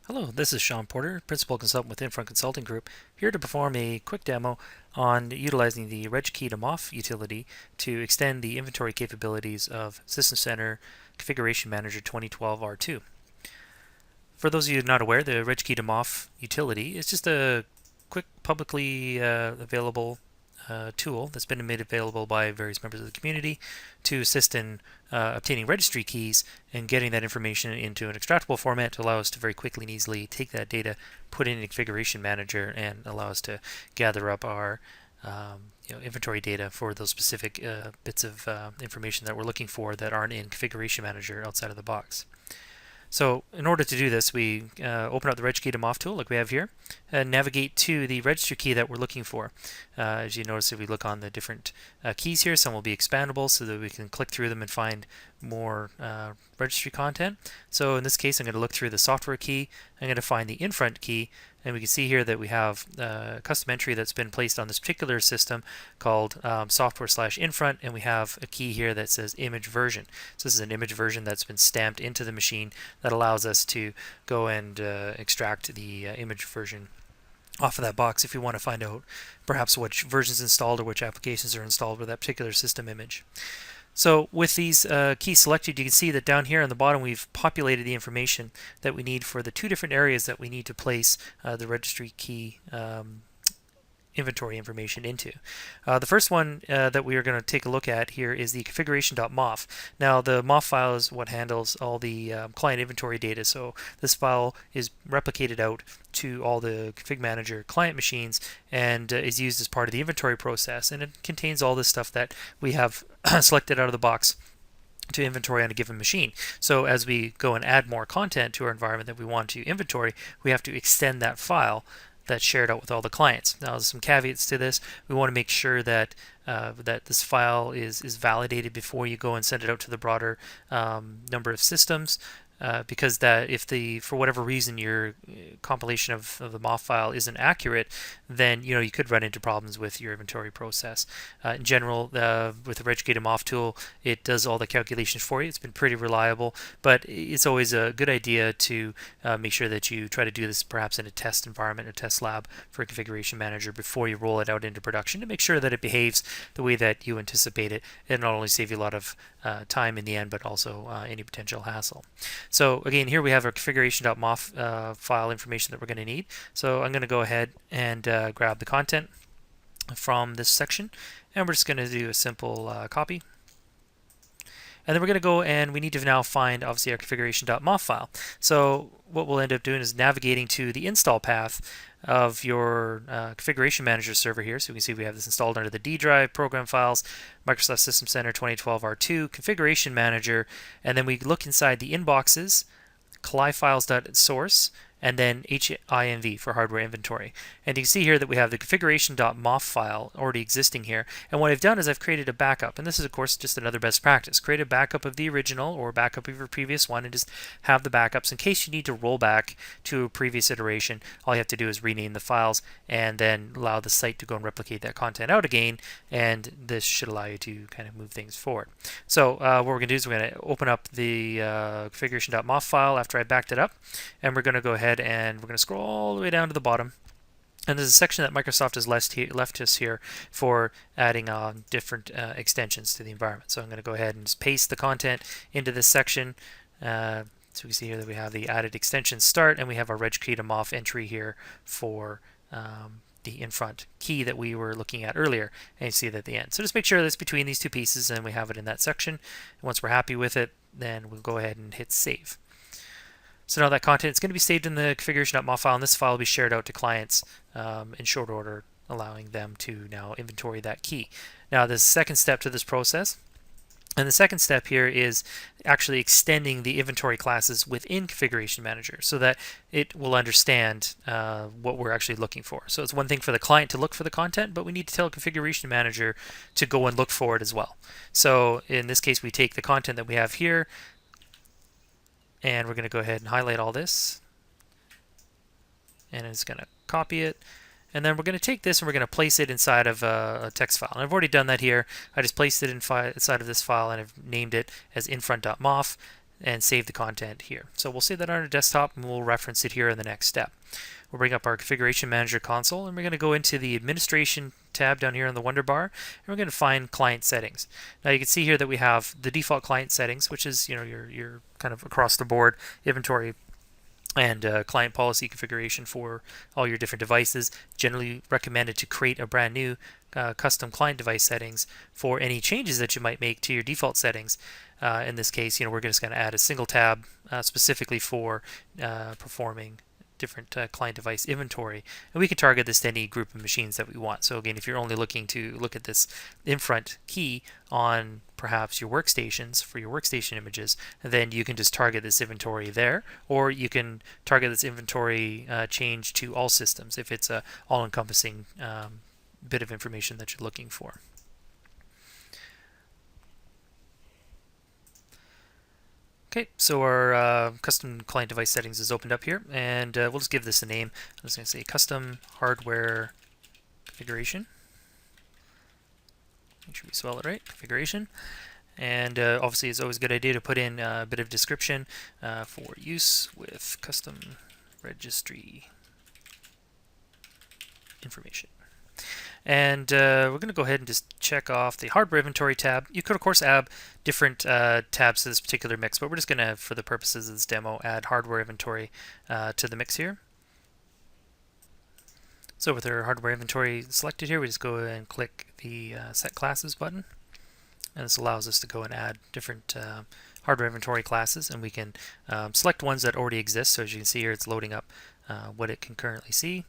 Hello, this is Sean Porter, Principal Consultant with Infront Consulting Group, here to perform a quick demo on utilizing the Regkey2mof utility to extend the inventory capabilities of System Center Configuration Manager 2012 R2. For those of you not aware, the Regkey2mof utility is just a quick publicly available tool that's been made available by various members of the community to assist in obtaining registry keys and getting that information into an extractable format to allow us to very quickly and easily take that data, put it in a configuration manager, and allow us to gather up our inventory data for those specific bits of information that we're looking for that aren't in configuration manager outside of the box. So in order to do this, we open up the Regkey2mof tool like we have here and navigate to the registry key that we're looking for. As you notice, if we look on the different keys here, some will be expandable so that we can click through them and find more registry content. So in this case, I'm going to look through the software key. I'm going to find the Infront key, and we can see here that we have a custom entry that's been placed on this particular system called software/infront, and we have a key here that says image version. So this is an image version that's been stamped into the machine that allows us to go and extract the image version off of that box if we want to find out perhaps which versions installed or which applications are installed with that particular system image. So with these keys selected, you can see that down here on the bottom we've populated the information that we need for the two different areas that we need to place the registry key inventory information into. The first one that we are going to take a look at here is the configuration.mof. Now the mof file is what handles all the client inventory data, so this file is replicated out to all the config manager client machines and is used as part of the inventory process, and it contains all this stuff that we have selected out of the box to inventory on a given machine. So as we go and add more content to our environment that we want to inventory, we have to extend that file that's shared out with all the clients. Now, there's some caveats to this. We want to make sure that that this file is validated before you go and send it out to the broader number of systems. Because that if for whatever reason your compilation of the MOF file isn't accurate, then you could run into problems with your inventory process. In general, with the Regkey2mof tool, it does all the calculations for you. It's been pretty reliable, but it's always a good idea to make sure that you try to do this perhaps in a test environment, a test lab for a configuration manager before you roll it out into production to make sure that it behaves the way that you anticipate it. It'll not only save you a lot of time in the end, but also any potential hassle. So again, here we have our configuration.mof file information that we're going to need. So I'm going to go ahead and grab the content from this section, and we're just going to do a simple copy. And then we're going to go and we need to now find obviously our configuration.mof file. So what we'll end up doing is navigating to the install path of your configuration manager server here. So we can see we have this installed under the D drive, program files, Microsoft System Center 2012 R2, configuration manager, and then we look inside the inboxes, cli-files.source, and then HINV for hardware inventory. And you can see here that we have the configuration.mof file already existing here. And what I've done is I've created a backup. And this is, of course, just another best practice. Create a backup of the original or backup of your previous one and just have the backups in case you need to roll back to a previous iteration. All you have to do is rename the files and then allow the site to go and replicate that content out again. And this should allow you to kind of move things forward. So what we're going to do is we're going to open up the configuration.mof file after I backed it up. And we're going to go ahead and we're going to scroll all the way down to the bottom, and there's a section that Microsoft has left us here for adding on different extensions to the environment. So I'm going to go ahead and just paste the content into this section. So we see here that we have the added extension start, and we have our Regkey2mof entry here for the Infront key that we were looking at earlier, and you see it at the end. So just make sure that's between these two pieces and we have it in that section. And once we're happy with it, then we'll go ahead and hit save. So now that content is going to be saved in the configuration.mof file, and this file will be shared out to clients in short order, allowing them to now inventory that key. Now, there's a second step to this process, and the second step here is actually extending the inventory classes within Configuration Manager so that it will understand what we're actually looking for. So it's one thing for the client to look for the content, but we need to tell Configuration Manager to go and look for it as well. So in this case, we take the content that we have here, and we're going to go ahead and highlight all this, and it's going to copy it, and then we're going to take this and we're going to place it inside of a text file. And I've already done that here. I just placed it inside of this file and I've named it as infront.mof. and save the content here. So we'll save that on our desktop and we'll reference it here in the next step. We'll bring up our Configuration Manager console and we're going to go into the Administration tab down here on the Wonder bar and we're going to find Client Settings. Now you can see here that we have the default client settings, which is your kind of across the board inventory and client policy configuration for all your different devices. Generally recommended to create a brand new custom client device settings for any changes that you might make to your default settings. In this case, we're just going to add a single tab specifically for performing different client device inventory, and we can target this to any group of machines that we want. So again, if you're only looking to look at this Infront key on perhaps your workstations for your workstation images, then you can just target this inventory there, or you can target this inventory change to all systems if it's a all-encompassing bit of information that you're looking for. Okay, so our custom client device settings is opened up here, and we'll just give this a name. I'm just going to say custom hardware configuration. Make sure we spell it right, configuration. And obviously it's always a good idea to put in a bit of description for use with custom registry information. And we're going to go ahead and just check off the hardware inventory tab. You could, of course, add different tabs to this particular mix, but we're just going to, for the purposes of this demo, add hardware inventory to the mix here. So with our hardware inventory selected here, we just go and click the Set Classes button. And this allows us to go and add different hardware inventory classes, and we can select ones that already exist. So as you can see here, it's loading up what it can currently see.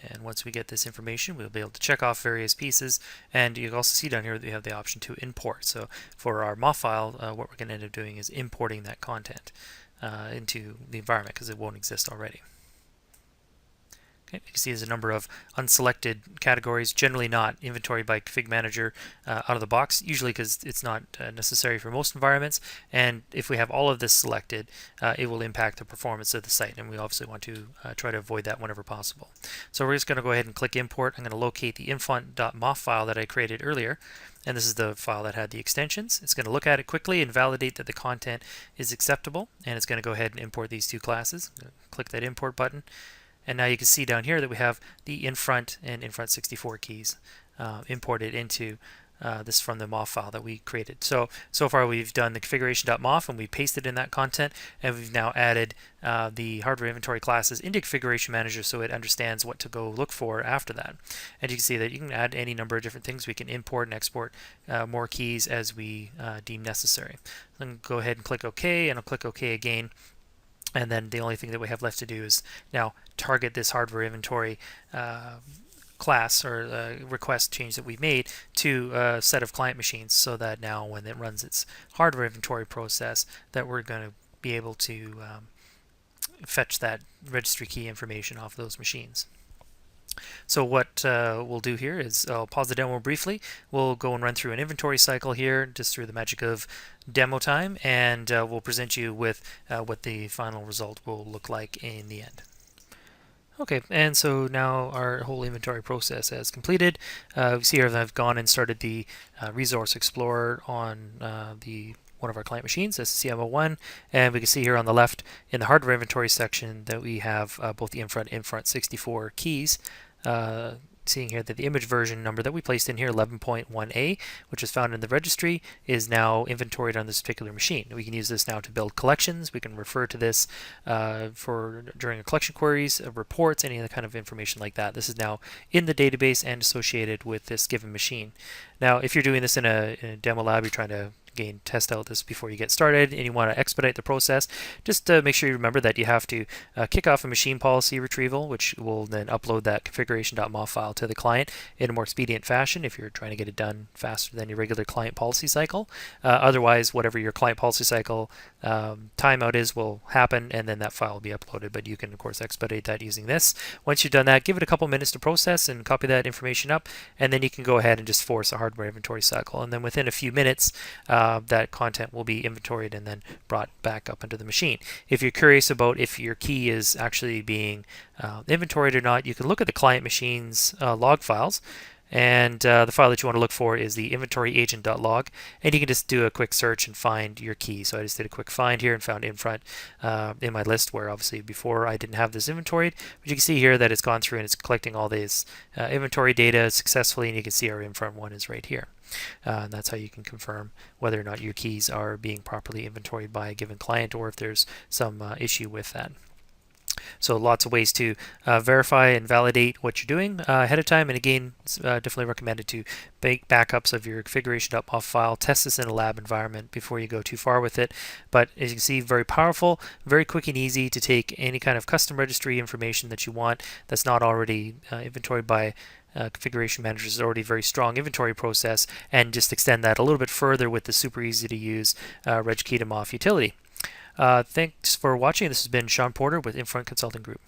And once we get this information, we'll be able to check off various pieces. And you can also see down here that we have the option to import. So for our MOF file, what we're going to end up doing is importing that content into the environment because it won't exist already. Okay, you can see there's a number of unselected categories, generally not inventoried by Config Manager out of the box, usually because it's not necessary for most environments. And if we have all of this selected, it will impact the performance of the site, and we obviously want to try to avoid that whenever possible. So we're just going to go ahead and click Import. I'm going to locate the infront.mof file that I created earlier, and this is the file that had the extensions. It's going to look at it quickly and validate that the content is acceptable, and it's going to go ahead and import these two classes. Click that Import button. And now you can see down here that we have the Infront and Infront 64 keys imported into this from the MOF file that we created. So far we've done the configuration.mof and we pasted in that content, and we've now added the hardware inventory classes into Configuration Manager so it understands what to go look for after that. And you can see that you can add any number of different things. We can import and export more keys as we deem necessary. Then go ahead and click OK, and I'll click OK again. And then the only thing that we have left to do is now target this hardware inventory class or request change that we made to a set of client machines, so that now when it runs its hardware inventory process, that we're going to be able to fetch that registry key information off those machines. So what we'll do here is I'll pause the demo briefly. We'll go and run through an inventory cycle here, just through the magic of demo time, and we'll present you with what the final result will look like in the end. Okay, and so now our whole inventory process has completed. We see here that I've gone and started the Resource Explorer on one of our client machines, SCCM01, and we can see here on the left in the hardware inventory section that we have both the Infront and Infront 64 keys. Seeing here that the image version number that we placed in here, 11.1a, which is found in the registry, is now inventoried on this particular machine. We can use this now to build collections. We can refer to this during collection queries, reports, any other kind of information like that. This is now in the database and associated with this given machine. Now, if you're doing this in a demo lab, you're trying to again test out this before you get started and you want to expedite the process, just make sure you remember that you have to kick off a machine policy retrieval, which will then upload that configuration.mof file to the client in a more expedient fashion if you're trying to get it done faster than your regular client policy cycle. Otherwise, whatever your client policy cycle timeout is will happen, and then that file will be uploaded, but you can of course expedite that using this. Once you've done that, give it a couple minutes to process and copy that information up, and then you can go ahead and just force a hardware inventory cycle, and then within a few minutes that content will be inventoried and then brought back up into the machine. If you're curious about if your key is actually being inventoried or not, you can look at the client machine's log files. And the file that you want to look for is the inventory agent.log, and you can just do a quick search and find your key. So I just did a quick find here and found Infront in my list, where obviously before I didn't have this inventoried. But you can see here that it's gone through and it's collecting all these inventory data successfully, and you can see our Infront one is right here. And that's how you can confirm whether or not your keys are being properly inventoried by a given client, or if there's some issue with that. So lots of ways to verify and validate what you're doing ahead of time. And again, it's definitely recommended to make backups of your configuration.mof file. Test this in a lab environment before you go too far with it. But as you can see, very powerful, very quick and easy to take any kind of custom registry information that you want that's not already inventoried by configuration managers, is already a very strong inventory process, and just extend that a little bit further with the super easy to use Regkey2mof utility. Thanks for watching. This has been Sean Porter with Infront Consulting Group.